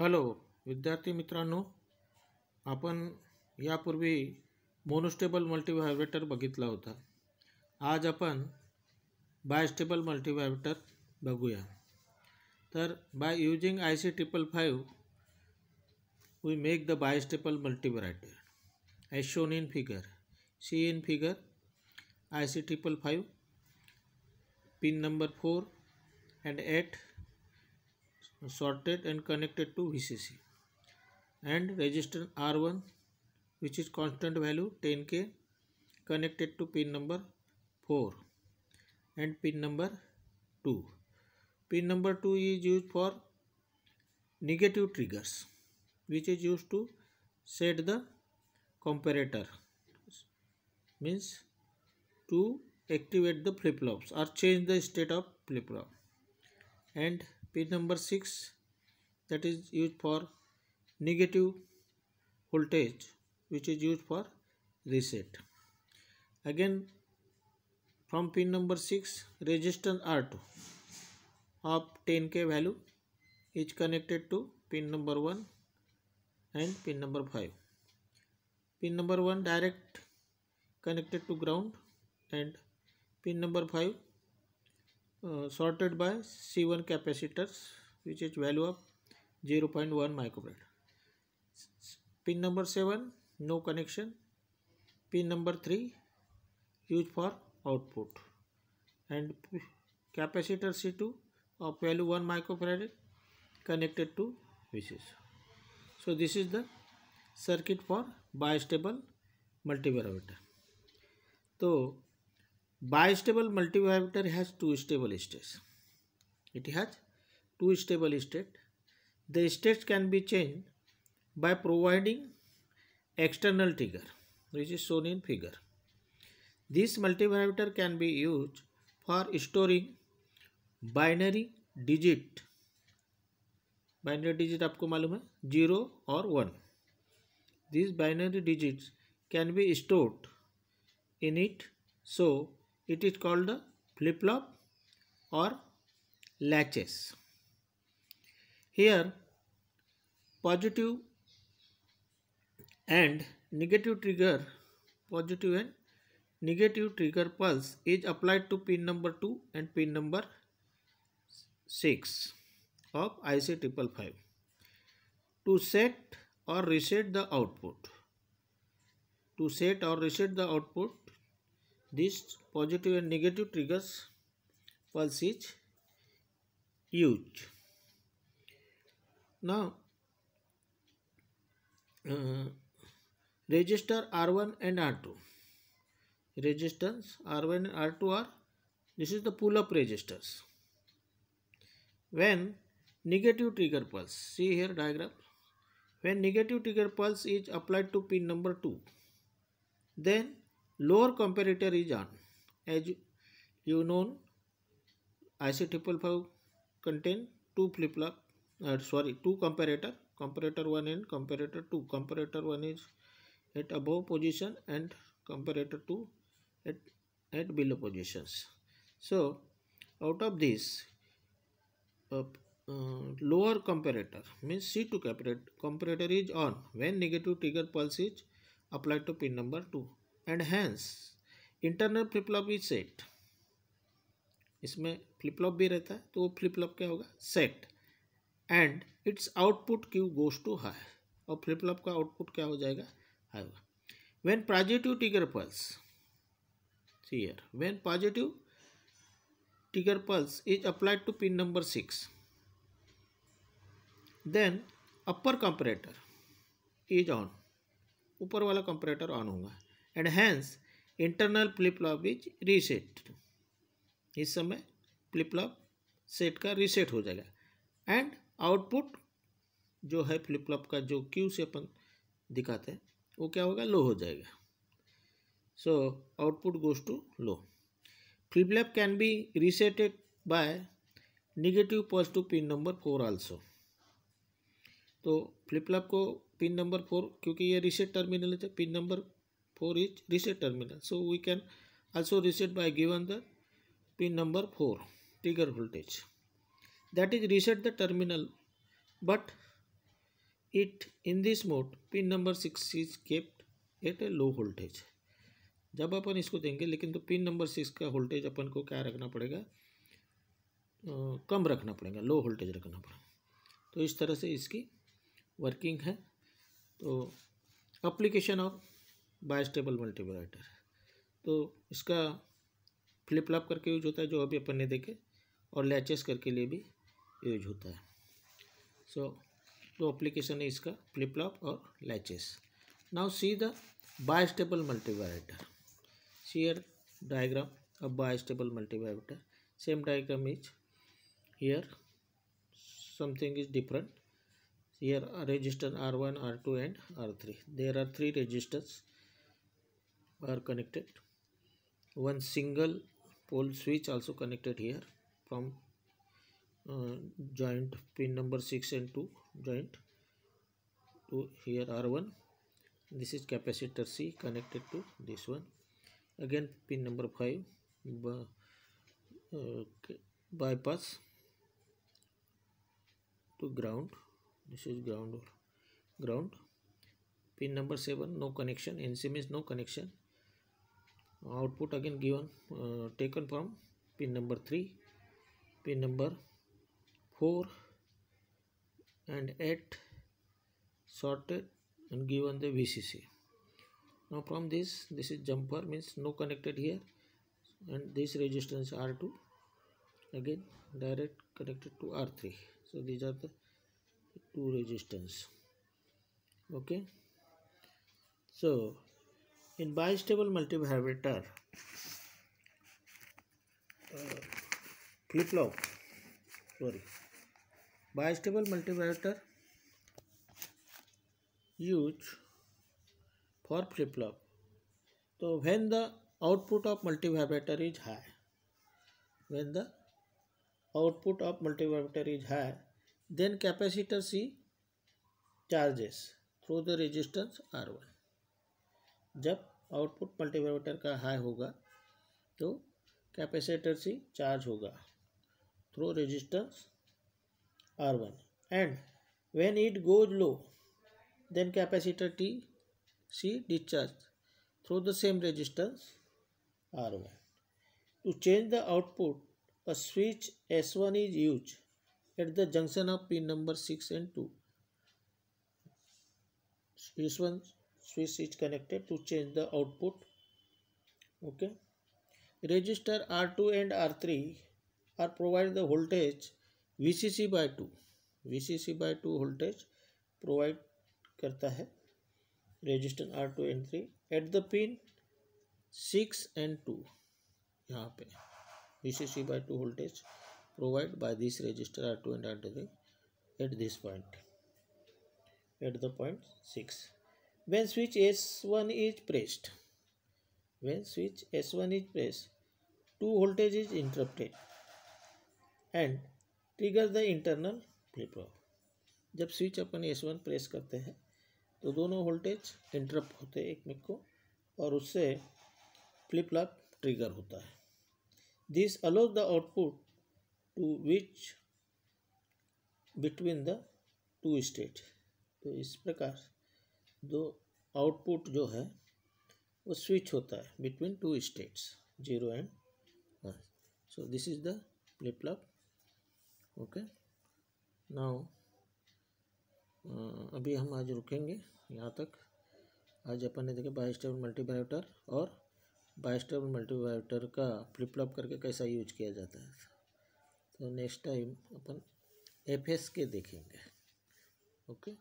Hello विद्यार्थी मित्रांनो, आपण यापूर्वी मोनोस्टेबल मल्टीव्हायब्रेटर बघितला होता. आज आपण बायस्टेबल मल्टीव्हायब्रेटर बघूया. तर by using IC555 we make the bistable multivariate as shown in figure. See in figure IC555 pin number 4 and 8 sorted and connected to VCC, and resistor R1 which is constant value 10K connected to pin number 4 and pin number 2. Pin number 2 is used for negative triggers, which is used to set the comparator, means to activate the flip-flops or change the state of flip-flop. And pin number 6, that is used for negative voltage, which is used for reset. Again, from pin number 6, resistance R2 of 10K value is connected to pin number 1 and pin number 5. Pin number 1 direct connected to ground, and pin number 5 sorted by C1 capacitors, which is value of 0.1 microfarad. Pin number 7 no connection. Pin number 3 used for output, and capacitor C2 of value 1 microfarad connected to VCC. So this is the circuit for bistable multivariate. So bistable multivariate has two stable states. It has two stable states. The states can be changed by providing external trigger, which is shown in figure. This multivariate can be used for storing binary digit. Binary digit आपको मालूम है 0 और 1. These binary digits can be stored in it, so it is called the flip-flop or latches. Here positive and negative trigger, positive and negative trigger pulse is applied to pin number 2 and pin number 6 of IC555 to set or reset the output. To set or reset the output, this positive and negative triggers pulse is used. Now resistor R1 and R2. Resistance R1 and R2 are, this is the pull-up resistors. When negative trigger pulse, see here diagram, when negative trigger pulse is applied to pin number 2, then lower comparator is on. As you know, IC555 contain two flip-flop, two comparator, comparator 1 and comparator 2. Comparator 1 is at above position and comparator 2 at below positions. So out of this lower comparator, means C2 comparator is on when negative trigger pulse is applied to pin number 2, and hence internal flip-flop is set. इसमें flip-flop भी रहता है, तो वो flip-flop क्या होगा, set, and its output Q goes to high, और flip-flop का output क्या हो जाएगा, high होगा. When positive trigger pulse, see here, when positive trigger pulse is applied to pin number 6, then upper comparator is on, ऊपर वाला comparator on होगा, and hence internal flip-flop is reset. इस समय flip-flop सेट का reset हो जाएगा, and output जो है flip-flop का जो Q से अपन दिखाते हैं वो क्या होगा, लो हो जाएगा. So output goes to low. Flip-flop can be resetted by negative pulse to pin number 4 also. तो flip-flop को pin number 4, क्योंकि ये reset terminal है, pin number 4 is reset terminal, so we can also reset by given the pin number 4 trigger voltage, that is reset the terminal, but It in this mode pin number 6 is kept at a low voltage. जब अपन इसको देंगे लेकिन तो pin number 6 का voltage अपन को क्या रखना पड़ेगा, कम रखना पड़ेगा, लो वोल्टेज रखना पड़ेगा। तो इस तरह से इसकी वर्किंग है। तो एप्लीकेशन ऑफ बाइस्टेबल मल्टीवाइब्रेटर, तो इसका फ्लिप फ्लॉप करके यूज होता है जो अभी अपन ने देखे, और लैचेस करके लिए भी यूज होता है। सो तो एप्लीकेशन है इसका फ्लिप फ्लॉप और latches. Now see the bistable multivibrator. Here diagram of bistable multivibrator. Same diagram is here. Something is different. Here a resistor R1, R2 and R3. There are three resistors are connected. One single pole switch also connected here from joint pin number 6 and 2 joint to here R1. This is capacitor C connected to this one. Again pin number 5 bypass to ground. This is ground. Pin number 7 no connection. NC means no connection. Output again given taken from pin number 3, pin number 4 and 8 sorted and given the VCC. Now from this is jumper, means no connected here, and this resistance R2 again direct connected to R3. So these are the two resistance. Okay. So in bistable multivibrator bistable multivibrator use for flip flop. So when the output of multivibrator is high, then capacitor C charges through the resistance R1. जब output multivibrator का high होगा तो capacitor C charge होगा through resistance R1, and when it goes low then capacitor C discharge through the same resistance R1. To change the output, a switch S1 is used at the junction of pin number 6 and 2. This one switch is connected to change the output. Okay. Resistor R2 and R3 are provide the voltage VCC by 2. VCC by 2 voltage provide करता है resistor R2 and 3 at the pin 6 and 2. यहाँ पे VCC by 2 voltage provided by this resistor R2 and R3 at this point, at the point 6. When switch S1 is pressed, two voltage is interrupted and trigger the internal flip flop. जब switch अपन S1 press करते हैं तो दोनों voltage interrupt होते हैं एक में को, और उससे फ्लिप फ्लॉप ट्रिगर होता है. This allows the output to switch between the two state. तो इस प्रकार दो आउटपुट जो है वो स्विच होता है between two states 0 and 1. So this is the flip flop. Okay. Now अभी हम आज रुकेंगे यहाँ तक. आज अपन ने देखे बाइस्टेबल मल्टीवाइब्रेटर और बाइस्टेबल मल्टीवाइब्रेटर का फ्लिप फ्लॉप करके कैसा यूज किया जाता है. तो नेक्स्ट टाइम अपन FS के देखेंगे. ओके.